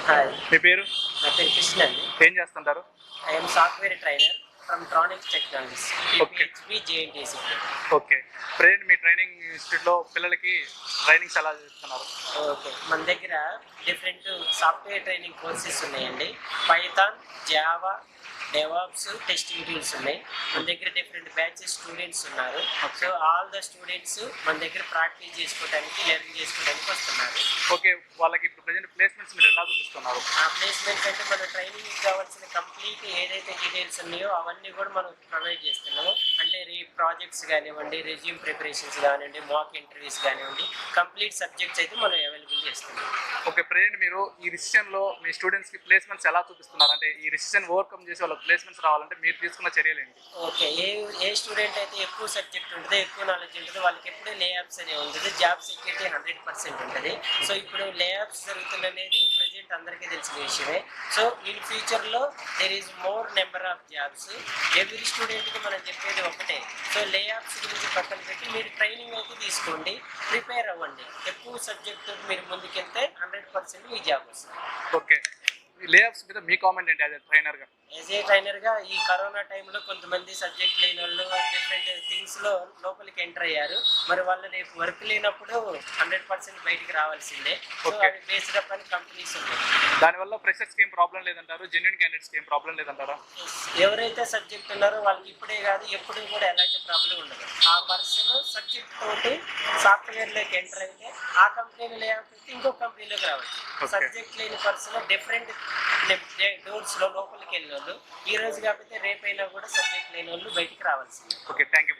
Hi, మీ పేరు? నా పేరు కృష్ణ అండి. ఏం చేస్తుంటారు? I'm software trainer from Tronics technologies, okay. PHP JNTC. Okay. Present మీ ట్రైనింగ్ ఇన్స్టిట్యూట్లో పిల్లలకి ట్రైనింగ్స్ ఎలా చేస్తున్నారు? ఓకే, మన దగ్గర డిఫరెంట్ సాఫ్ట్వేర్ ట్రైనింగ్ కోర్సెస్ ఉన్నాయండి. Python, Java, DevOps, testing tools ఉన్నాయి. మన దగ్గర డిఫరెంట్ బ్యాచెస్ స్టూడెంట్స్ ఉన్నారు. సో ఆల్ ద స్టూడెంట్స్ మన దగ్గర ప్రాక్టీస్ చేసుకోవడానికి, లెర్న్ చేసుకోవడానికి వస్తున్నారు. ఓకే. వాళ్ళకి ఇప్పుడు ప్రెజెంట్ ప్లేస్మెంట్స్ మీరు ఎలా చూపిస్తున్నారు? ఆ ప్లేస్మెంట్ అంటే మన ట్రైనింగ్ కావాల్సిన కంప్లీట్ ఏదైతే డీటెయిల్స్ ఉన్నాయో అవన్నీ కూడా మనం ప్రొవైడ్ చేస్తున్నాము. అంటే ప్రాజెక్ట్స్ కానివ్వండి, రెజ్యూమ్ ప్రిపరేషన్స్ కానివ్వండి, మాక్ ఇంటర్వ్యూస్ కానివ్వండి, కంప్లీట్ సబ్జెక్ట్స్ అయితే మనం అవైలబుల్ చేస్తున్నాం. ఓకే. ప్రెజెంట్ మీరు ఈ రిసిషన్లో మీ స్టూడెంట్స్కి ప్లేస్మెంట్స్ ఎలా చూపిస్తున్నారు? అంటే ఈ రిసిషన్ ఓవర్కమ్ చేసి వాళ్ళకి ప్లేస్మెంట్స్ రావాలంటే మీరు తీసుకున్న చర్యలు ఏంటి? ఓకే, ఏ స్టూడెంట్ అయితే ఎక్కువ సబ్జెక్ట్ ఉంటుందో, ఎక్కువ నాలెడ్జ్ ఉంటుందో వాళ్ళకి ఎప్పుడూ లేఆప్స్ అనే ఉంటుంది. జాబ్ సెక్యూరిటీ 100% ఉంటుంది. సో ఇప్పుడు లేఆప్స్ జరుగుతున్నది ప్రజెంట్ అందరికీ తెలిసిన విషయమే. సో ఇన్ ఫ్యూచర్లో there is more number of jobs. Every స్టూడెంట్కి మనం చెప్పేది ఒకటే. సో లేఆప్స్ గురించి పక్కన పెట్టి మీరు ట్రైనింగ్ అయితే తీసుకోండి, ప్రిపేర్ అవ్వండి. ఎక్కువ సబ్జెక్టు మీరు ముందుకెళ్తే 100% మీ జాబ్ వస్తుంది. ఓకే. లేఆఫ్స్ మీద మీ కామెంట్ ఏంటి యాజ్ ఎ ట్రైనర్గా? యాజ్ ఏ ట్రైనర్గా ఈ కరోనా టైంలో కొంతమంది సబ్జెక్ట్ లేని వాళ్ళు డిఫరెంట్ థింగ్స్లో లోపలికి ఎంటర్ అయ్యారు. మరి వాళ్ళు రేపు వర్క్ లేనప్పుడు 100% బయటికి రావాల్సిందే. So Okay. అవి బేస్డ్ అప్ అని కంపెనీస్ ఉన్నాయి. దానివల్ల ఫ్రెషర్స్కి ఏం ప్రాబ్లం లేదంటారు? జెన్యున్ క్యాండిడేట్స్కి ఏం ప్రాబ్లం లేదంటారా? ఎవరైతే సబ్జెక్ట్ ఉన్నారో వాళ్ళకి ఇప్పుడే కాదు ఎప్పుడు కూడా ఎలాంటి ప్రాబ్లం ఉండదు. ఆ పర్సన్ సబ్జెక్ట్ తోటి సాఫ్ట్వేర్లోకి ఎంటర్ అయితే ఆ కంపెనీలో లేకపోతే ఇంకో కంపెనీలోకి రావచ్చు. Okay. సబ్జెక్ట్ లేని పర్సన్ డిఫరెంట్ డోర్స్లో లోపలికి వెళ్ళిన వాళ్ళు ఈ రోజు కాకపోతే రేపైనా కూడా సబ్జెక్ట్ లేని వాళ్ళు బయటికి రావాల్సిందే. ఓకే. Thank you.